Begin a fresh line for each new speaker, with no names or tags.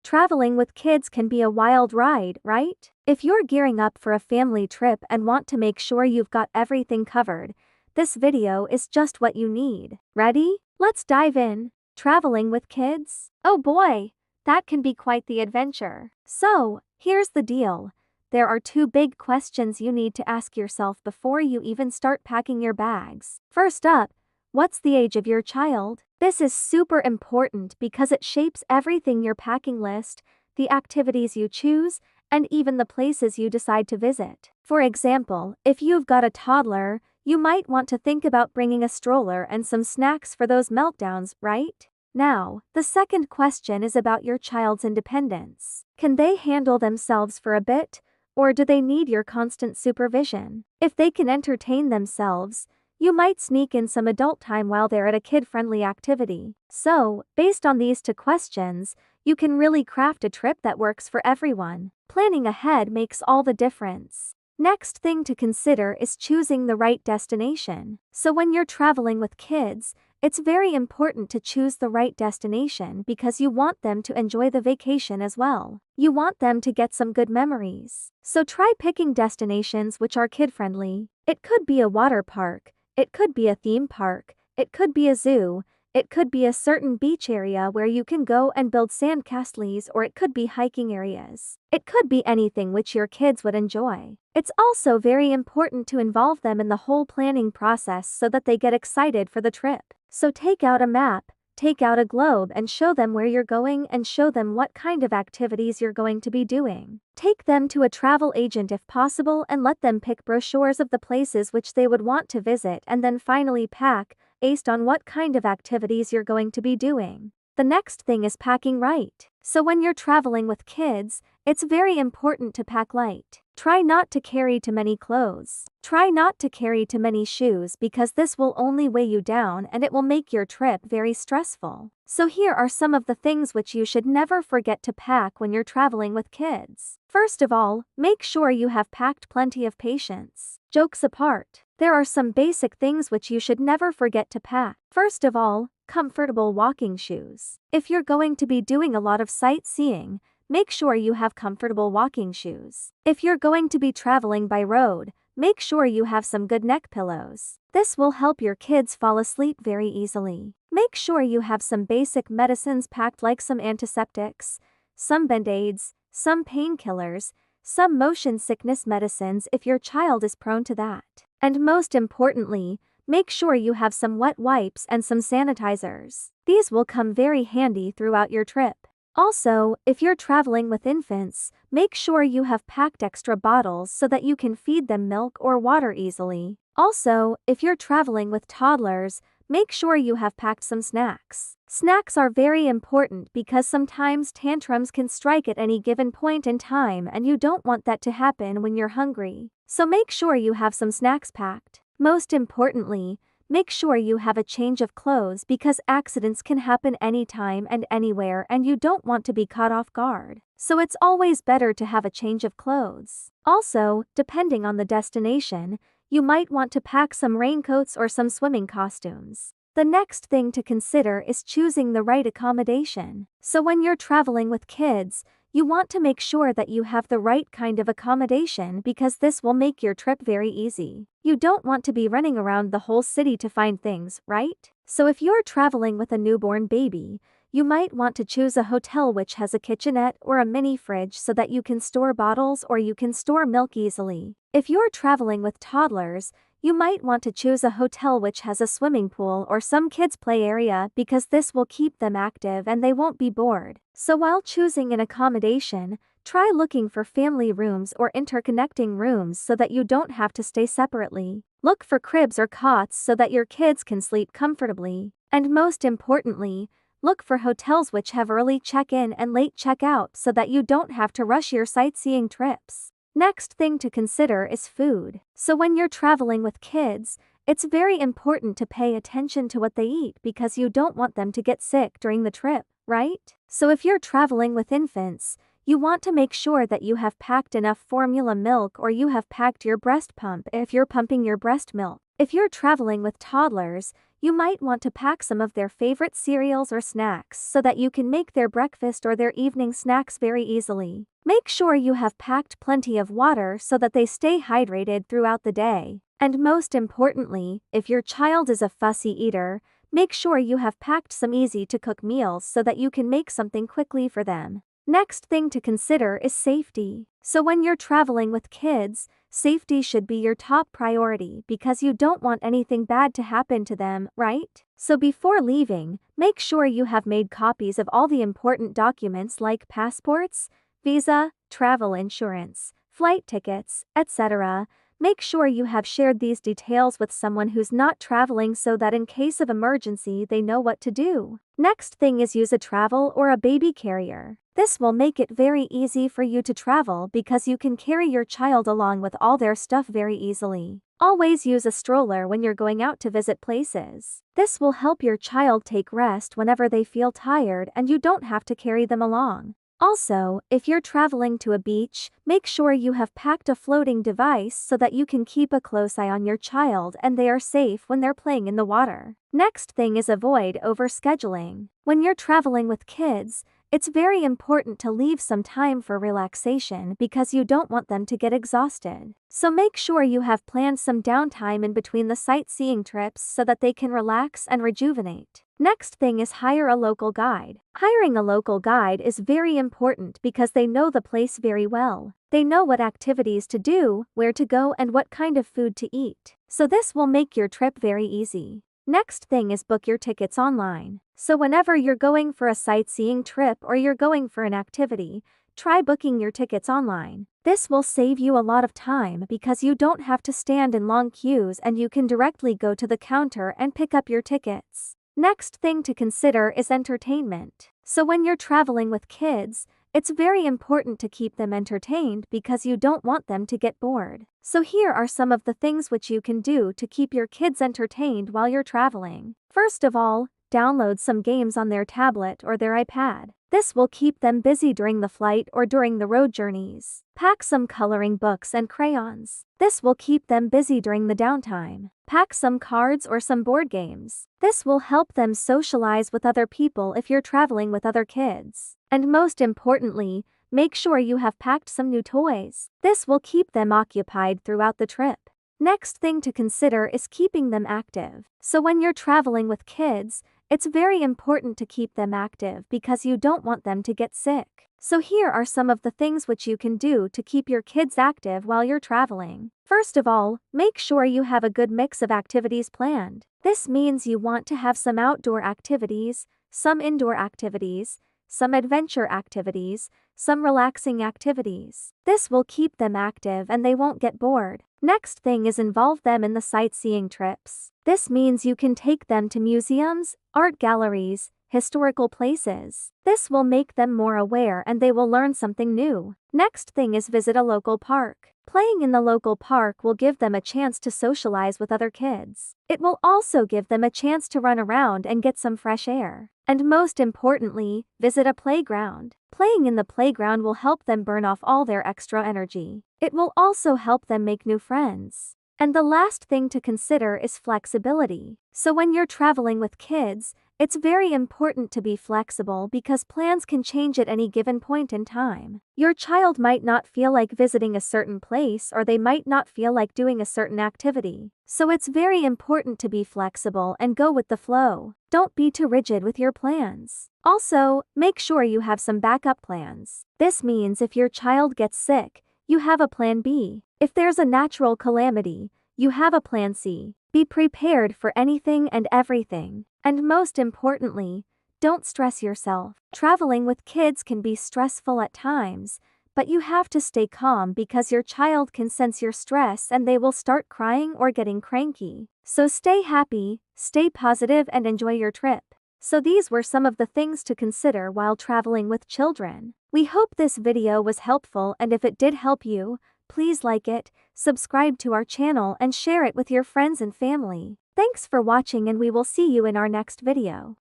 Traveling with kids can be a wild ride, right? If you're gearing up for a family trip and want to make sure you've got everything covered, this video is just what you need. Ready? Let's dive in. Traveling with kids? Oh boy, that can be quite the adventure. So, here's the deal. There are two big questions you need to ask yourself before you even start packing your bags. First up, what's the age of your child? This is super important because it shapes everything your packing list, the activities you choose, and even the places you decide to visit. For example, if you've got a toddler, you might want to think about bringing a stroller and some snacks for those meltdowns, right? Now, the second question is about your child's independence. Can they handle themselves for a bit, or do they need your constant supervision? If they can entertain themselves, you might sneak in some adult time while they're at a kid-friendly activity. So, based on these two questions, you can really craft a trip that works for everyone. Planning ahead makes all the difference. Next thing to consider is choosing the right destination. So when you're traveling with kids, it's very important to choose the right destination because you want them to enjoy the vacation as well. You want them to get some good memories. So try picking destinations which are kid-friendly. It could be a water park, it could be a theme park, it could be a zoo, it could be a certain beach area where you can go and build sand castles, or it could be hiking areas. It could be anything which your kids would enjoy. It's also very important to involve them in the whole planning process so that they get excited for the trip. So take out a map, take out a globe and show them where you're going and show them what kind of activities you're going to be doing. Take them to a travel agent if possible and let them pick brochures of the places which they would want to visit, and then finally pack, based on what kind of activities you're going to be doing. The next thing is packing right. So when you're traveling with kids, it's very important to pack light. Try not to carry too many clothes. Try not to carry too many shoes because this will only weigh you down and it will make your trip very stressful. So here are some of the things which you should never forget to pack when you're traveling with kids. First of all, make sure you have packed plenty of patience. Jokes apart, there are some basic things which you should never forget to pack. First of all, comfortable walking shoes. If you're going to be doing a lot of sightseeing, make sure you have comfortable walking shoes. If you're going to be traveling by road, make sure you have some good neck pillows. This will help your kids fall asleep very easily. Make sure you have some basic medicines packed, like some antiseptics, some band-aids, some painkillers, some motion sickness medicines if your child is prone to that. And most importantly, make sure you have some wet wipes and some sanitizers. These will come very handy throughout your trip. Also, if you're traveling with infants, make sure you have packed extra bottles so that you can feed them milk or water easily. Also, if you're traveling with toddlers, make sure you have packed some snacks. Snacks are very important because sometimes tantrums can strike at any given point in time and you don't want that to happen when you're hungry. So make sure you have some snacks packed. Most importantly, make sure you have a change of clothes because accidents can happen anytime and anywhere and you don't want to be caught off guard. So it's always better to have a change of clothes. Also, depending on the destination, you might want to pack some raincoats or some swimming costumes. The next thing to consider is choosing the right accommodation. So when you're traveling with kids, you want to make sure that you have the right kind of accommodation because this will make your trip very easy. You don't want to be running around the whole city to find things, right? So if you're traveling with a newborn baby, you might want to choose a hotel which has a kitchenette or a mini fridge so that you can store bottles or you can store milk easily. If you're traveling with toddlers, you might want to choose a hotel which has a swimming pool or some kids' play area because this will keep them active and they won't be bored. So while choosing an accommodation, try looking for family rooms or interconnecting rooms so that you don't have to stay separately. Look for cribs or cots so that your kids can sleep comfortably. And most importantly, look for hotels which have early check-in and late check-out so that you don't have to rush your sightseeing trips. Next thing to consider is food. So when you're traveling with kids, it's very important to pay attention to what they eat because you don't want them to get sick during the trip, right? So if you're traveling with infants, you want to make sure that you have packed enough formula milk or you have packed your breast pump if you're pumping your breast milk. If you're traveling with toddlers, You might want to pack some of their favorite cereals or snacks so that you can make their breakfast or their evening snacks very easily. Make sure you have packed plenty of water so that they stay hydrated throughout the day. And most importantly, if your child is a fussy eater, make sure you have packed some easy-to-cook meals so that you can make something quickly for them. Next thing to consider is safety. So when you're traveling with kids, safety should be your top priority because you don't want anything bad to happen to them, right? So before leaving, make sure you have made copies of all the important documents like passports, visa, travel insurance, flight tickets, etc. Make sure you have shared these details with someone who's not traveling so that in case of emergency they know what to do. Next thing is use a travel or a baby carrier. This will make it very easy for you to travel because you can carry your child along with all their stuff very easily. Always use a stroller when you're going out to visit places. This will help your child take rest whenever they feel tired and you don't have to carry them along. Also, if you're traveling to a beach, make sure you have packed a floating device so that you can keep a close eye on your child and they are safe when they're playing in the water. Next thing is avoid overscheduling. When you're traveling with kids, it's very important to leave some time for relaxation because you don't want them to get exhausted. So make sure you have planned some downtime in between the sightseeing trips so that they can relax and rejuvenate. Next thing is hire a local guide. Hiring a local guide is very important because they know the place very well. They know what activities to do, where to go, and what kind of food to eat. So this will make your trip very easy. Next thing is book your tickets online. So whenever you're going for a sightseeing trip or you're going for an activity, try booking your tickets online. This will save you a lot of time because you don't have to stand in long queues and you can directly go to the counter and pick up your tickets. Next thing to consider is entertainment. So when you're traveling with kids, it's very important to keep them entertained because you don't want them to get bored. So here are some of the things which you can do to keep your kids entertained while you're traveling. First of all, download some games on their tablet or their iPad. This will keep them busy during the flight or during the road journeys. Pack some coloring books and crayons. This will keep them busy during the downtime. Pack some cards or some board games. This will help them socialize with other people if you're traveling with other kids. And most importantly, make sure you have packed some new toys. This will keep them occupied throughout the trip. Next thing to consider is keeping them active. So when you're traveling with kids, it's very important to keep them active because you don't want them to get sick. So here are some of the things which you can do to keep your kids active while you're traveling. First of all, make sure you have a good mix of activities planned. This means you want to have some outdoor activities, some indoor activities, some adventure activities, some relaxing activities. This will keep them active and they won't get bored. Next thing is involve them in the sightseeing trips. This means you can take them to museums, art galleries, historical places. This will make them more aware and they will learn something new. Next thing is visit a local park. Playing in the local park will give them a chance to socialize with other kids. It will also give them a chance to run around and get some fresh air. And most importantly, visit a playground. Playing in the playground will help them burn off all their extra energy. It will also help them make new friends. And the last thing to consider is flexibility. So when you're traveling with kids, it's very important to be flexible because plans can change at any given point in time. Your child might not feel like visiting a certain place or they might not feel like doing a certain activity. So it's very important to be flexible and go with the flow. Don't be too rigid with your plans. Also, make sure you have some backup plans. This means if your child gets sick, you have a plan B. If there's a natural calamity, you have a plan C. Be prepared for anything and everything. And most importantly, don't stress yourself. Traveling with kids can be stressful at times, but you have to stay calm because your child can sense your stress and they will start crying or getting cranky. So stay happy, stay positive and enjoy your trip. So these were some of the things to consider while traveling with children. We hope this video was helpful and if it did help you, please like it, subscribe to our channel and share it with your friends and family. Thanks for watching and we will see you in our next video.